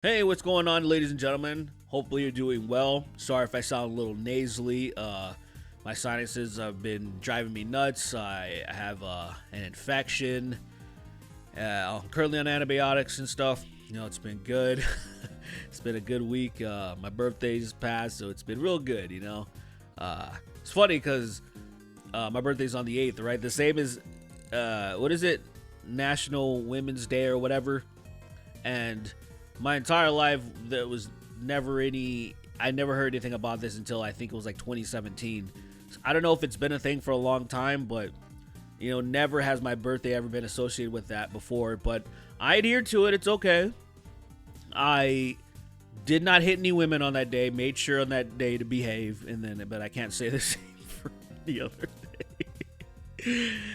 Hey, what's going on, ladies and gentlemen? Hopefully you're doing well. Sorry if I sound a little nasally. My sinuses have been driving me nuts. I have an infection. I'm currently on antibiotics and stuff. You know, it's been good. It's been a good week. My birthday's passed, so it's been real good, you know. It's funny because my birthday's on the 8th, right? The same as, what is it? National Women's Day or whatever. And my entire life, there was never I never heard anything about this until I think it was like 2017. I don't know if it's been a thing for a long time, but, you know, never has my birthday ever been associated with that before. But I adhere to it. It's okay. I did not hit any women on that day. Made sure on that day to behave. But I can't say the same for the other day.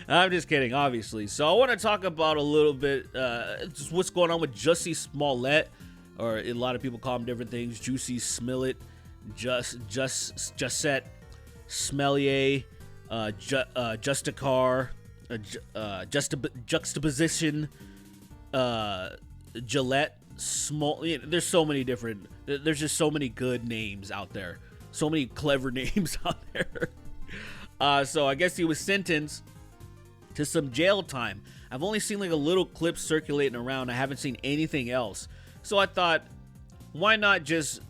I'm just kidding, obviously. So I want to talk about a little bit just what's going on with Jussie Smollett, or a lot of people call him different things. Jussie Smollett, Jusset Smellier, Justicar, Juxtaposition, Gillette, Small. You know, there's so many different. There's just so many good names out there. So many clever names out there. So I guess he was sentenced to some jail time. I've only seen like a little clip circulating around. I haven't seen anything else. So I thought, why not just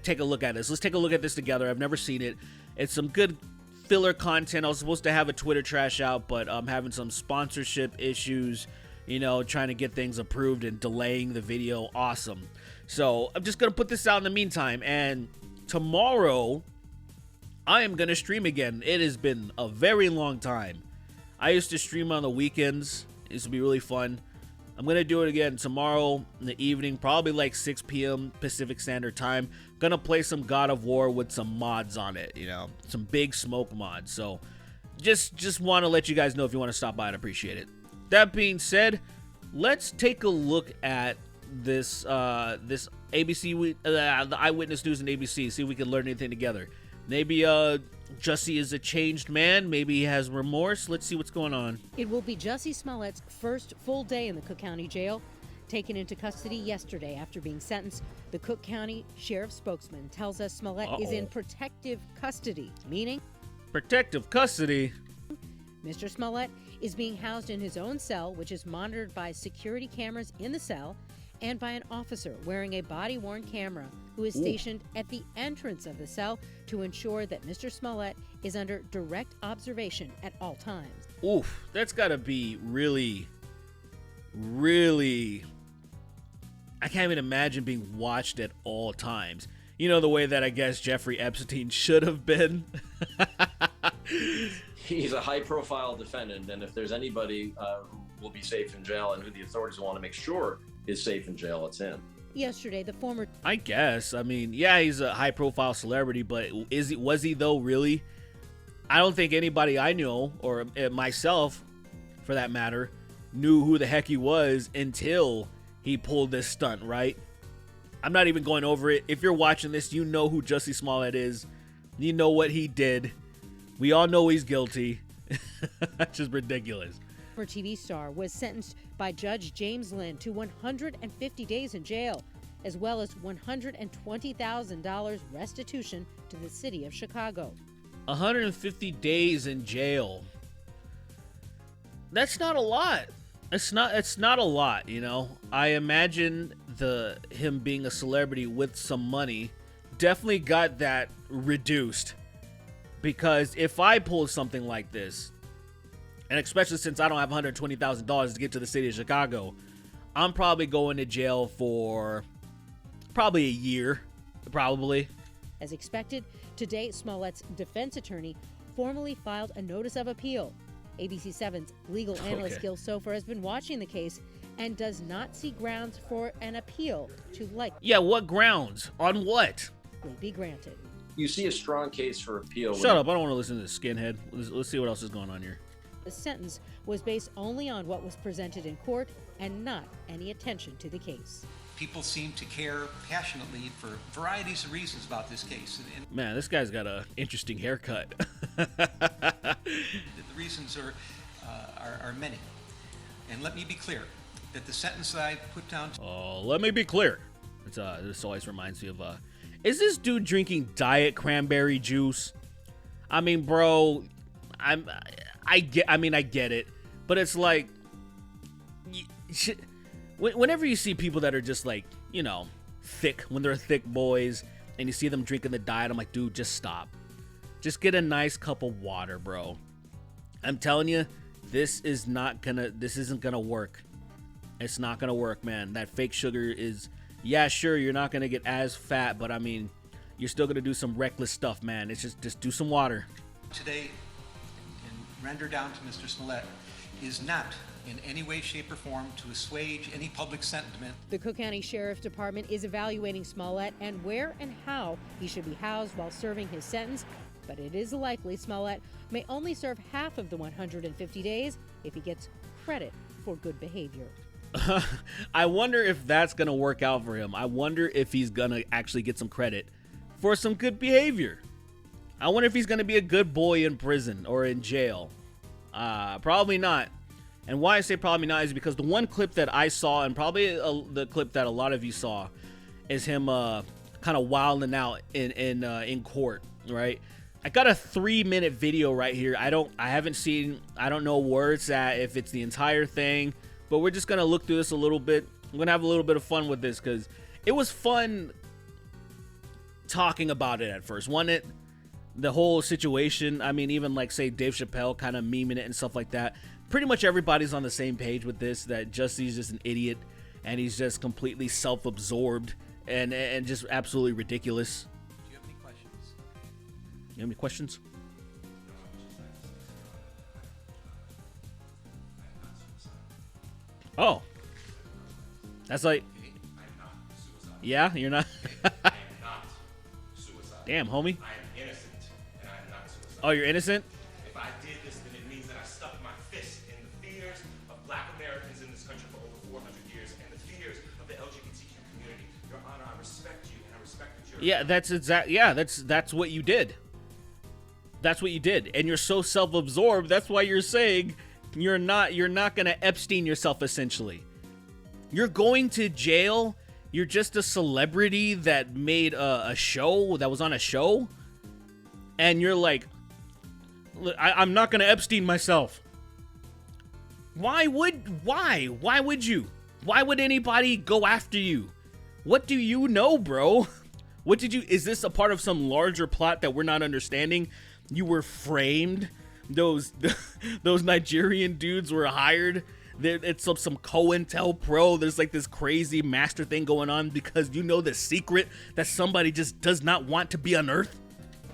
take a look at this? Let's take a look at this together. I've never seen it. It's some good filler content. I was supposed to have a Twitter trash out, but I'm having some sponsorship issues, you know, trying to get things approved and delaying the video. Awesome. So I'm just going to put this out in the meantime. And tomorrow, I am going to stream again. It has been a very long time. I used to stream on the weekends. It used to be really fun. I'm going to do it again tomorrow in the evening, probably like 6 p.m. Pacific Standard Time. Going to play some God of War with some mods on it, you know, some big smoke mods. So just want to let you guys know if you want to stop by, I'd appreciate it. That being said, let's take a look at this this ABC, the Eyewitness News and ABC, see if we can learn anything together. Maybe Jussie is a changed man. Maybe he has remorse. Let's see what's going on. It will be Jussie Smollett's first full day in the Cook County Jail. Taken into custody yesterday after being sentenced, the Cook County Sheriff's spokesman tells us Smollett is in protective custody, meaning protective custody. Mr. Smollett is being housed in his own cell, which is monitored by security cameras in the cell and by an officer wearing a body-worn camera who is stationed at the entrance of the cell to ensure that Mr. Smollett is under direct observation at all times. Oof, that's got to be really, really... I can't even imagine being watched at all times. You know, the way that I guess Jeffrey Epstein should have been. He's a high-profile defendant, and if there's anybody who will be safe in jail and who the authorities want to make sure is safe in jail, it's him. Yesterday, the former... I guess. I mean, yeah, he's a high-profile celebrity, but was he though, really? I don't think anybody I know, or myself, for that matter, knew who the heck he was until he pulled this stunt, right? I'm not even going over it. If you're watching this, you know who Jussie Smollett is. You know what he did. We all know he's guilty. That's just ridiculous. For TV star was sentenced by Judge James Lynn to 150 days in jail, as well as $120,000 restitution to the city of Chicago. 150 days in jail. That's not a lot. It's not a lot, you know. I imagine him being a celebrity with some money definitely got that reduced. Because if I pull something like this, and especially since I don't have $120,000 to get to the city of Chicago, I'm probably going to jail for probably a year, probably. As expected, today Smollett's defense attorney formally filed a notice of appeal. ABC7's legal analyst Gil Sofer has been watching the case and does not see grounds for an appeal to Yeah, what grounds? On what? Be granted. You see a strong case for appeal. Shut up, I don't want to listen to this skinhead. Let's see what else is going on here. The sentence was based only on what was presented in court and not any attention to the case. People seem to care passionately for varieties of reasons about this case. Man, this guy's got an interesting haircut. The reasons are many. And let me be clear that the sentence that I put down... Let me be clear This always reminds me of is this dude drinking diet cranberry juice? I mean, bro, I get it, but it's like, whenever you see people that are just like, you know, thick, when they're thick boys, and you see them drinking the diet, I'm like, dude, just stop. Just get a nice cup of water, bro. I'm telling you, this isn't gonna work. It's not gonna work, man. That fake sugar is, yeah, sure, you're not gonna get as fat, but I mean, you're still gonna do some reckless stuff, man. It's just do some water. Today, and render down to Mr. Smollett, is not in any way, shape, or form to assuage any public sentiment. The Cook County Sheriff's Department is evaluating Smollett and where and how he should be housed while serving his sentence, but it is likely Smollett may only serve half of the 150 days if he gets credit for good behavior. I wonder if that's going to work out for him. I wonder if he's going to actually get some credit for some good behavior. I wonder if he's going to be a good boy in prison or in jail. Probably not. And why I say probably not is because the one clip that I saw, and probably the clip that a lot of you saw, is him kind of wilding out in court, right? I got a 3-minute video right here. I don't know where it's at, if it's the entire thing, but we're just gonna look through this a little bit. I'm gonna have a little bit of fun with this because it was fun talking about it at first, wasn't it? The whole situation. I mean, even like say Dave Chappelle kind of memeing it and stuff like that. Pretty much everybody's on the same page with this, that Jussie's just an idiot and he's just completely self-absorbed and just absolutely ridiculous. Do you have any questions? You have any questions? Oh. That's like... Yeah, you're not... I am not suicidal. Damn, homie. I am innocent, and I am not suicidal. Oh, you're innocent? If I did this, then it means that I stuck my fist in the fears of black Americans in this country for over 400 years, and the fears of the LGBTQ community. Your Honor, I respect you, and I respect that you're... Yeah, that's what you did. That's what you did. And you're so self-absorbed, that's why you're saying you're not gonna Epstein yourself, essentially. You're going to jail. You're just a celebrity that made a show, that was on a show. And you're like, I'm not gonna Epstein myself. Why would you? Why would anybody go after you? What do you know, bro? Is this a part of some larger plot that we're not understanding? You were framed. Those Nigerian dudes were hired. It's some COINTELPRO. There's like this crazy master thing going on because you know the secret that somebody just does not want to be unearthed.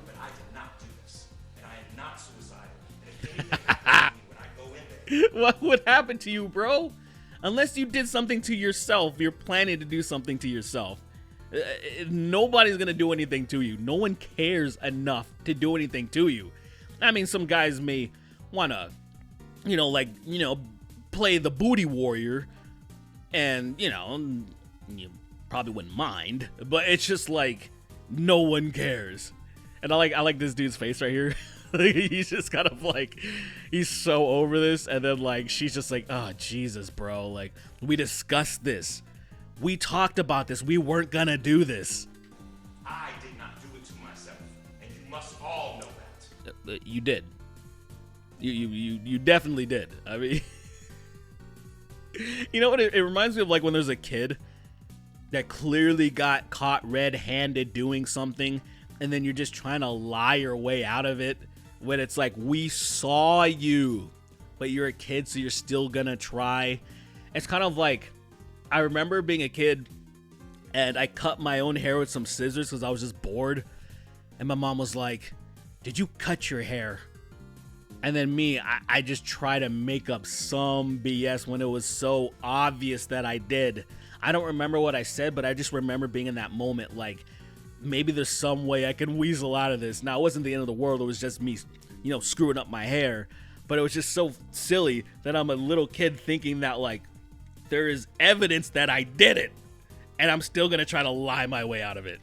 But I did not do this, and I am not suicidal. And if anything happens to me when I go in there... What would happen to you, bro? Unless you did something to yourself, you're planning to do something to yourself. Nobody's gonna do anything to you. No one cares enough to do anything to you. I mean, some guys may wanna, play the booty warrior, and you probably wouldn't mind, but it's just like no one cares. And I like this dude's face right here. He's just kind of like, he's so over this, and then like she's just like, oh Jesus, bro, like we discussed this. We talked about this. We weren't gonna do this. I did not do it to myself, and you must all know that. You did. You definitely did. I mean, you know what? It reminds me of like when there's a kid that clearly got caught red-handed doing something, and then you're just trying to lie your way out of it. When it's like, we saw you, but you're a kid, so you're still gonna try. It's kind of like, I remember being a kid and I cut my own hair with some scissors because I was just bored. And my mom was like, did you cut your hair? And then I just try to make up some BS when it was so obvious that I did. I don't remember what I said, but I just remember being in that moment like, maybe there's some way I can weasel out of this. Now, it wasn't the end of the world. It was just me, screwing up my hair. But it was just so silly that I'm a little kid thinking that like, there is evidence that I did it, and I'm still gonna try to lie my way out of it.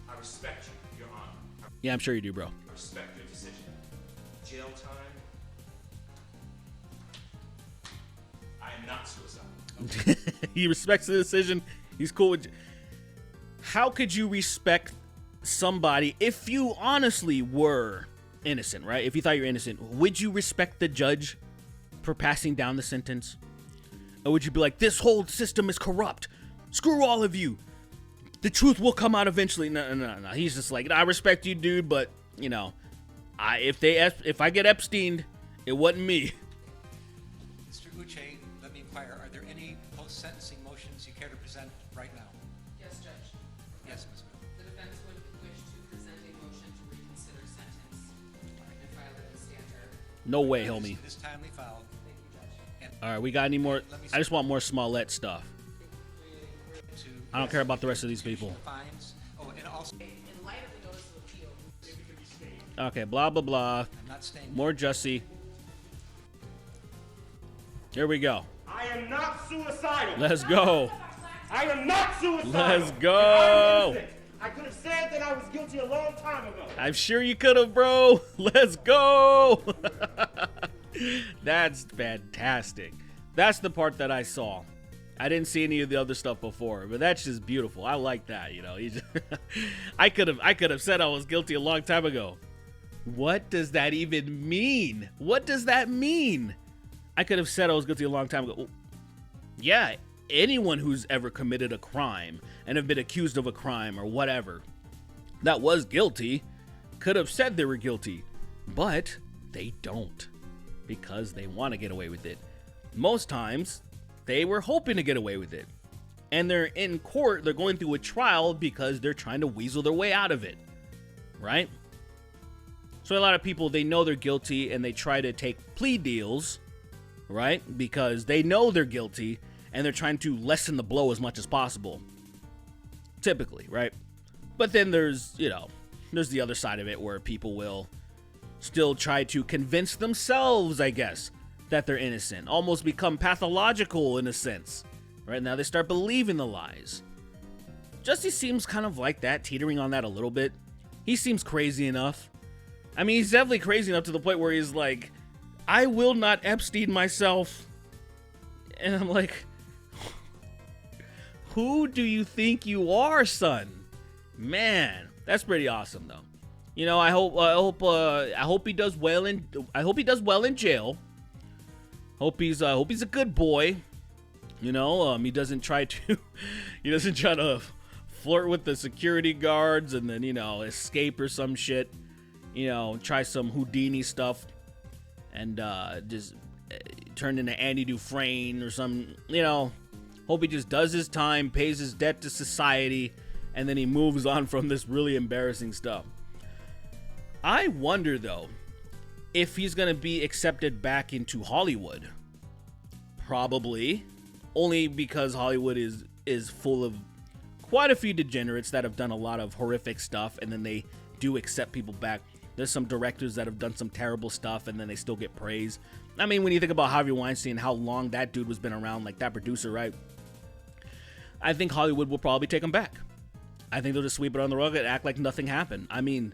I respect you, Your Honor. Yeah, I'm sure you do, bro. I respect your decision. Jail time. I am not suicidal. He respects the decision. He's cool with. How could you respect somebody if you honestly were innocent, right? If you thought you're innocent, would you respect the judge for passing down the sentence? Or would you be like, this whole system is corrupt. Screw all of you. The truth will come out eventually. No. He's just like, I respect you, dude, but, you know, if I get Epstein, it wasn't me. Mr. Uche, let me inquire, are there any post-sentencing motions you care to present right now? Yes, Judge. Yes, Ms. Mill. The defense would wish to present a motion to reconsider sentence and file it in standard. No way, homie. It is timely filed. Thank you, Judge. All right, we got any more? I just want more Smollett stuff. I don't care about the rest of these people. Fines. Oh, and also, In light of the notice of appeal, Okay, blah, blah, blah. I'm not staying. More Jussie. Here we go. I am not suicidal. Let's go. I am not suicidal. Let's And go. I'm innocent. I could have said that I was guilty a long time ago. I'm sure you could have, bro. Let's go. That's fantastic. That's the part that I saw. I didn't see any of the other stuff before, but that's just beautiful. I like that, you know. I could have said I was guilty a long time ago. What does that even mean? What does that mean? I could have said I was guilty a long time ago. Yeah, anyone who's ever committed a crime and have been accused of a crime or whatever that was guilty could have said they were guilty, but they don't because they want to get away with it. Most times, they were hoping to get away with it. And they're in court, they're going through a trial because they're trying to weasel their way out of it. Right? So a lot of people, they know they're guilty and they try to take plea deals, right? Because they know they're guilty and they're trying to lessen the blow as much as possible. Typically, right? But then there's the other side of it where people will still try to convince themselves, I guess, that they're innocent, almost become pathological in a sense. Right now they start believing the lies. Jussie seems kind of like that, teetering on that a little bit. He seems crazy enough. I mean, he's definitely crazy enough to the point where he's like, I will not Epstein myself. And I'm like, who do you think you are, son? Man, that's pretty awesome though. You know, I hope he does well in jail. Hope he's a good boy. You know, he doesn't try to flirt with the security guards and then, you know, escape or some shit. You know, try some Houdini stuff and just turn into Andy Dufresne or some, you know. Hope he just does his time, pays his debt to society, and then he moves on from this really embarrassing stuff. I wonder, though, if he's going to be accepted back into Hollywood. Probably. Only because Hollywood is full of quite a few degenerates that have done a lot of horrific stuff, and then they do accept people back. There's some directors that have done some terrible stuff, and then they still get praise. I mean, when you think about Harvey Weinstein, how long that dude was been around, like that producer, right? I think Hollywood will probably take him back. I think they'll just sweep it on the rug and act like nothing happened. I mean,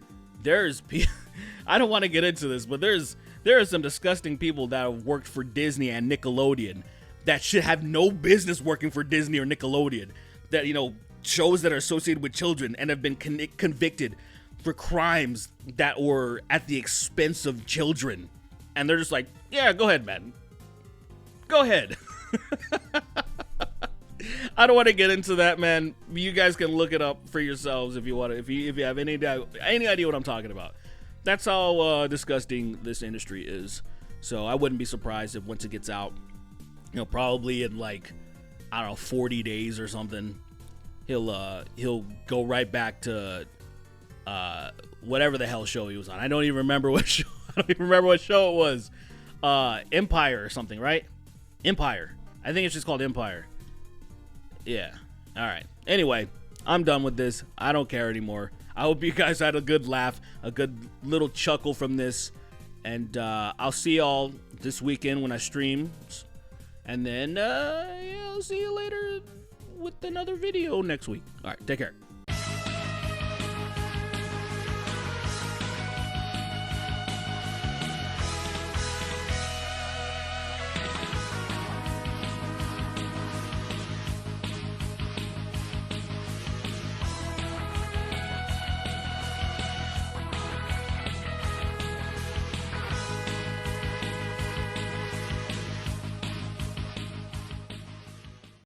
I don't want to get into this, but there are some disgusting people that have worked for Disney and Nickelodeon that should have no business working for Disney or Nickelodeon. That, you know, shows that are associated with children and have been convicted for crimes that were at the expense of children. And they're just like, yeah, go ahead, man. Go ahead. I don't want to get into that, man. You guys can look it up for yourselves if you want to, if you have any idea what I'm talking about. That's how disgusting this industry is. So I wouldn't be surprised if once it gets out, you know, probably in like, I don't know, 40 days or something, he'll go right back to whatever the hell show he was on. I don't even remember what show. I don't even remember what show it was. Empire or something, right? Empire. I think it's just called Empire. Yeah. All right. Anyway, I'm done with this. I don't care anymore. I hope you guys had a good laugh, a good little chuckle from this. And I'll see y'all this weekend when I stream. And then I'll see you later with another video next week. All right. Take care.